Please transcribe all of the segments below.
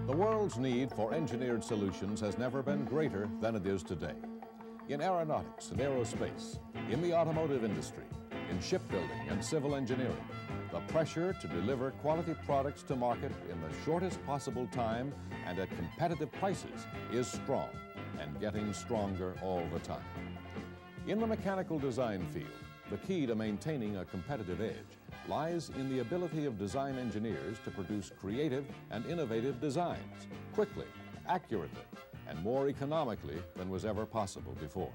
The world's need for engineered solutions has never been greater than it is today. In aeronautics and aerospace, in the automotive industry, in shipbuilding and civil engineering, the pressure to deliver quality products to market in the shortest possible time and at competitive prices is strong and getting stronger all the time. In the mechanical design field, the key to maintaining a competitive edge lies in the ability of design engineers to produce creative and innovative designs quickly, accurately, and more economically than was ever possible before.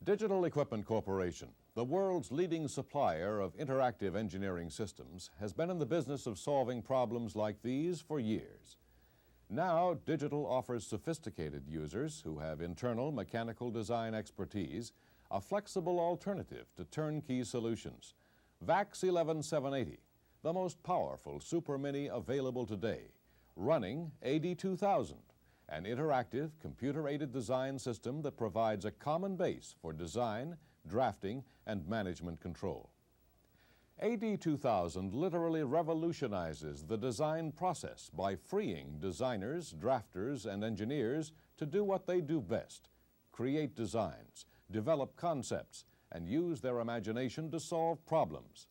Digital Equipment Corporation, the world's leading supplier of interactive engineering systems, has been in the business of solving problems like these for years. Now, Digital offers sophisticated users who have internal mechanical design expertise a flexible alternative to turnkey solutions. VAX 11780, the most powerful Super Mini available today, running AD-2000, an interactive, computer-aided design system that provides a common base for design, drafting, and management control. AD-2000 literally revolutionizes the design process by freeing designers, drafters, and engineers to do what they do best: create designs, develop concepts, and use their imagination to solve problems.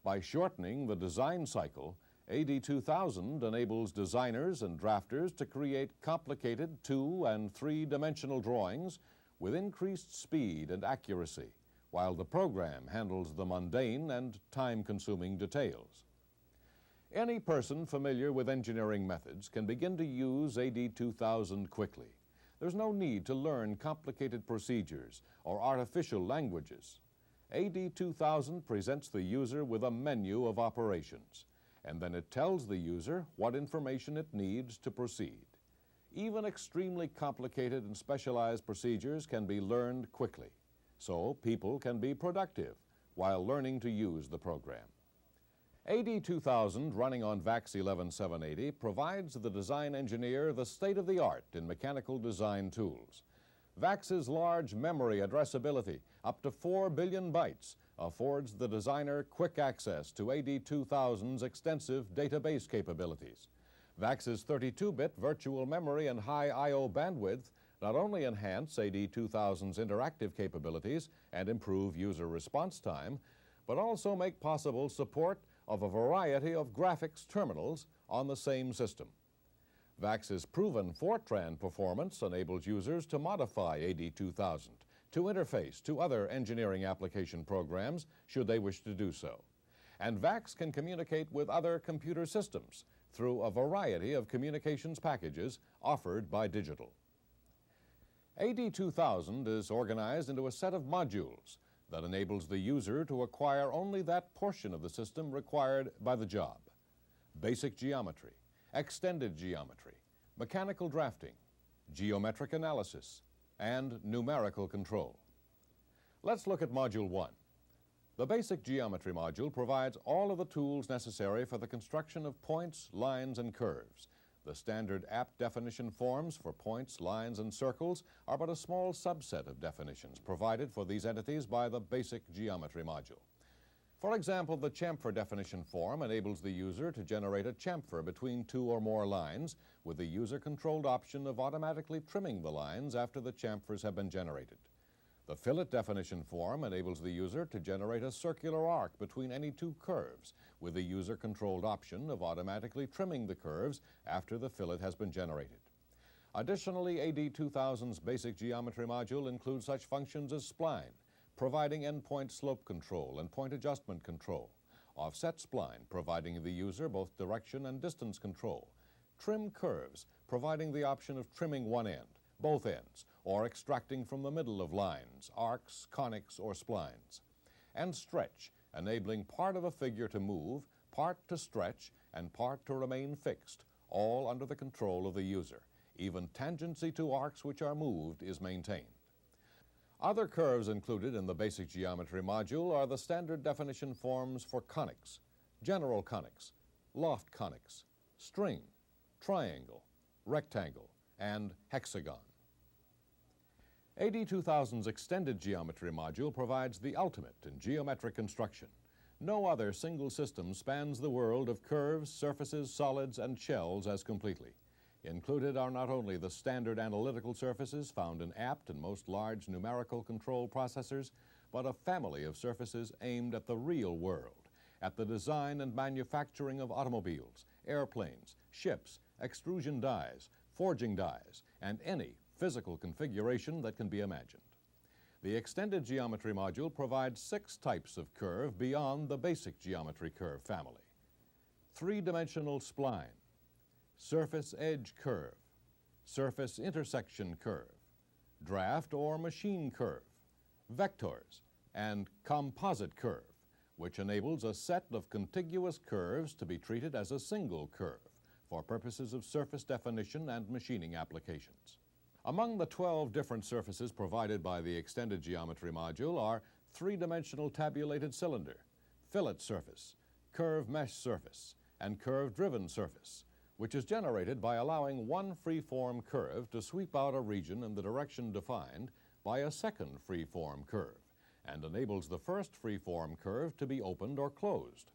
By shortening the design cycle, AD-2000 enables designers and drafters to create complicated 2- and 3-dimensional drawings with increased speed and accuracy, while the program handles the mundane and time-consuming details. Any person familiar with engineering methods can begin to use AD-2000 quickly. There's no need to learn complicated procedures or artificial languages. AD-2000 presents the user with a menu of operations, and then it tells the user what information it needs to proceed. Even extremely complicated and specialized procedures can be learned quickly, so people can be productive while learning to use the program. AD-2000, running on VAX 11780, provides the design engineer the state-of-the-art in mechanical design tools. VAX's large memory addressability, up to 4 billion bytes, affords the designer quick access to AD-2000's extensive database capabilities. VAX's 32-bit virtual memory and high I/O bandwidth not only enhance AD-2000's interactive capabilities and improve user response time, but also make possible support of a variety of graphics terminals on the same system. VAX's proven Fortran performance enables users to modify AD-2000 to interface to other engineering application programs should they wish to do so. And VAX can communicate with other computer systems through a variety of communications packages offered by Digital. AD-2000 is organized into a set of modules that enables the user to acquire only that portion of the system required by the job: basic geometry, extended geometry, mechanical drafting, geometric analysis, and numerical control. Let's look at Module 1. The basic geometry module provides all of the tools necessary for the construction of points, lines, and curves. The standard apt definition forms for points, lines, and circles are but a small subset of definitions provided for these entities by the basic geometry module. For example, the chamfer definition form enables the user to generate a chamfer between 2 or more lines with the user-controlled option of automatically trimming the lines after the chamfers have been generated. The fillet definition form enables the user to generate a circular arc between any 2 curves with the user-controlled option of automatically trimming the curves after the fillet has been generated. Additionally, AD-2000's basic geometry module includes such functions as spline, providing endpoint slope control and point adjustment control; offset spline, providing the user both direction and distance control; trim curves, providing the option of trimming one end, both ends, or extracting from the middle of lines, arcs, conics, or splines; and stretch, enabling part of a figure to move, part to stretch, and part to remain fixed, all under the control of the user. Even tangency to arcs which are moved is maintained. Other curves included in the basic geometry module are the standard definition forms for conics, general conics, loft conics, string, triangle, rectangle, and hexagon. AD-2000's extended geometry module provides the ultimate in geometric construction. No other single system spans the world of curves, surfaces, solids, and shells as completely. Included are not only the standard analytical surfaces found in apt and most large numerical control processors, but a family of surfaces aimed at the real world, at the design and manufacturing of automobiles, airplanes, ships, extrusion dies, forging dies, and any physical configuration that can be imagined. The extended geometry module provides 6 types of curve beyond the basic geometry curve family. 3-dimensional spline, surface edge curve, surface intersection curve, draft or machine curve, vectors, and composite curve, which enables a set of contiguous curves to be treated as a single curve for purposes of surface definition and machining applications. Among the 12 different surfaces provided by the extended geometry module are 3-dimensional tabulated cylinder, fillet surface, curve mesh surface, and curve-driven surface, which is generated by allowing one free-form curve to sweep out a region in the direction defined by a second free-form curve, and enables the first free-form curve to be opened or closed.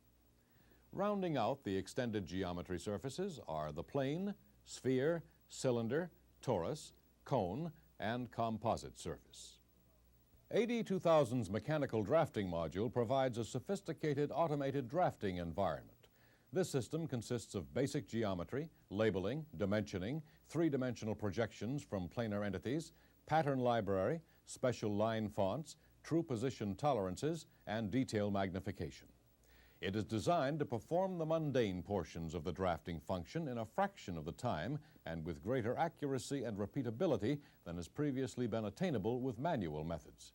Rounding out the extended geometry surfaces are the plane, sphere, cylinder, torus, cone, and composite surface. AD-2000's mechanical drafting module provides a sophisticated automated drafting environment. This system consists of basic geometry, labeling, dimensioning, 3-dimensional projections from planar entities, pattern library, special line fonts, true position tolerances, and detail magnification. It is designed to perform the mundane portions of the drafting function in a fraction of the time and with greater accuracy and repeatability than has previously been attainable with manual methods.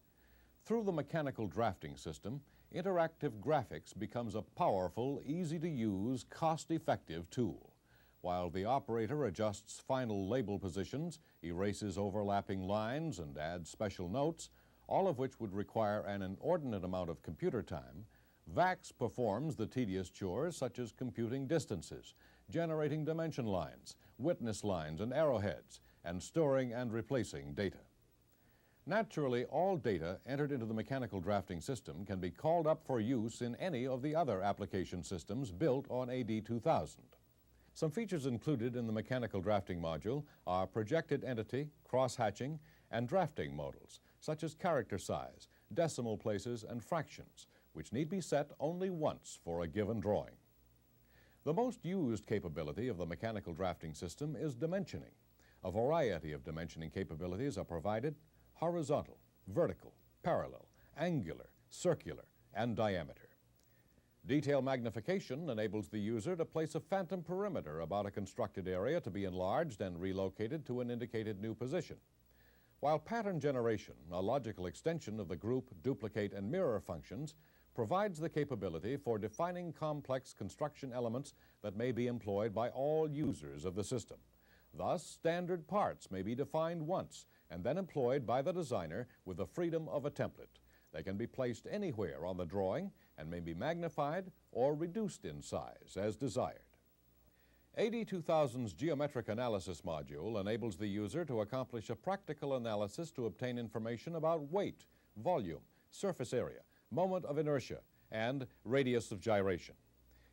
Through the mechanical drafting system, interactive graphics becomes a powerful, easy-to-use, cost-effective tool. While the operator adjusts final label positions, erases overlapping lines, and adds special notes, all of which would require an inordinate amount of computer time, VAX performs the tedious chores such as computing distances, generating dimension lines, witness lines and arrowheads, and storing and replacing data. Naturally, all data entered into the mechanical drafting system can be called up for use in any of the other application systems built on AD-2000. Some features included in the mechanical drafting module are projected entity, cross-hatching, and drafting modals, such as character size, decimal places, and fractions, which need be set only once for a given drawing. The most used capability of the mechanical drafting system is dimensioning. A variety of dimensioning capabilities are provided: horizontal, vertical, parallel, angular, circular, and diameter. Detail magnification enables the user to place a phantom perimeter about a constructed area to be enlarged and relocated to an indicated new position. While pattern generation, a logical extension of the group, duplicate, and mirror functions, provides the capability for defining complex construction elements that may be employed by all users of the system. Thus, standard parts may be defined once and then employed by the designer with the freedom of a template. They can be placed anywhere on the drawing and may be magnified or reduced in size as desired. AD-2000's geometric analysis module enables the user to accomplish a practical analysis to obtain information about weight, volume, surface area, moment of inertia, and radius of gyration.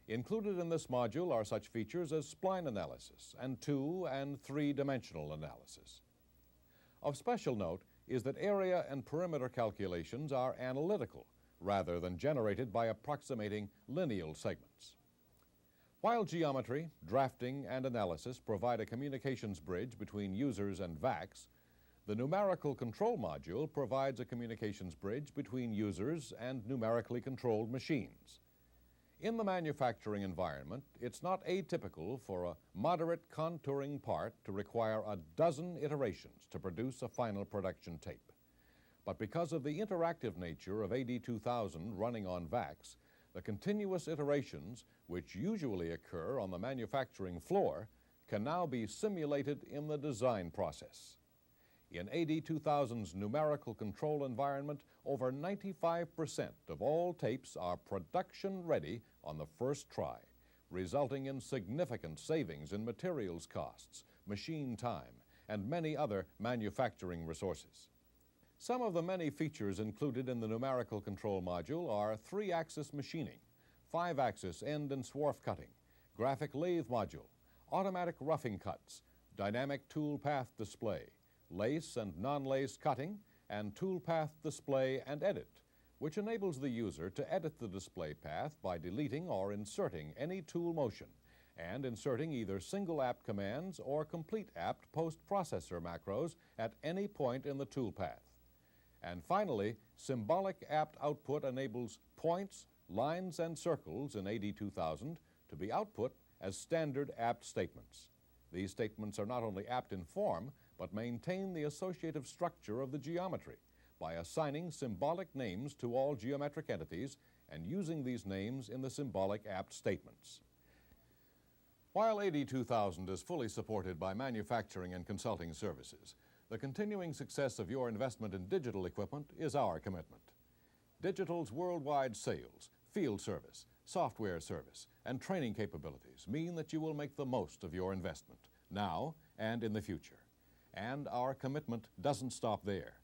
Included in this module are such features as spline analysis and 2- and 3-dimensional analysis. Of special note is that area and perimeter calculations are analytical rather than generated by approximating lineal segments. While geometry, drafting, and analysis provide a communications bridge between users and VAX, the numerical control module provides a communications bridge between users and numerically controlled machines. In the manufacturing environment, it's not atypical for a moderate contouring part to require a dozen iterations to produce a final production tape. But because of the interactive nature of AD-2000 running on VAX, the continuous iterations, which usually occur on the manufacturing floor, can now be simulated in the design process. In AD-2000's numerical control environment, over 95% of all tapes are production ready on the first try, resulting in significant savings in materials costs, machine time, and many other manufacturing resources. Some of the many features included in the numerical control module are 3-axis machining, 5-axis end and swarf cutting, graphic lathe module, automatic roughing cuts, dynamic tool path display, lace and non-lace cutting, and tool path display and edit, which enables the user to edit the display path by deleting or inserting any tool motion and inserting either single apt commands or complete apt post-processor macros at any point in the tool path. And finally, symbolic apt output enables points, lines, and circles in AD-2000 to be output as standard apt statements. These statements are not only apt in form, but maintain the associative structure of the geometry by assigning symbolic names to all geometric entities and using these names in the symbolic apt statements. While AD-2000 is fully supported by manufacturing and consulting services, the continuing success of your investment in digital equipment is our commitment. Digital's worldwide sales, field service, software service, and training capabilities mean that you will make the most of your investment, now and in the future. And our commitment doesn't stop there.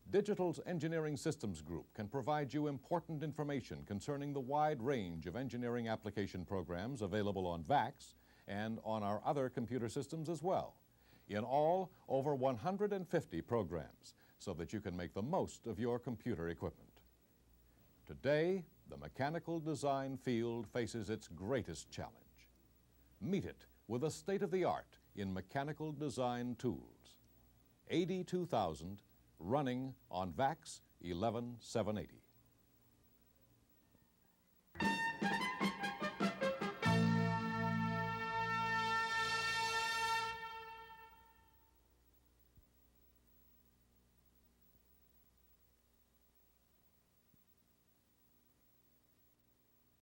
Digital's Engineering Systems Group can provide you important information concerning the wide range of engineering application programs available on VAX and on our other computer systems as well. In all, over 150 programs, so that you can make the most of your computer equipment. Today, the mechanical design field faces its greatest challenge. Meet it with a state-of-the-art in mechanical design tools. AD-2000, running on VAX 11780.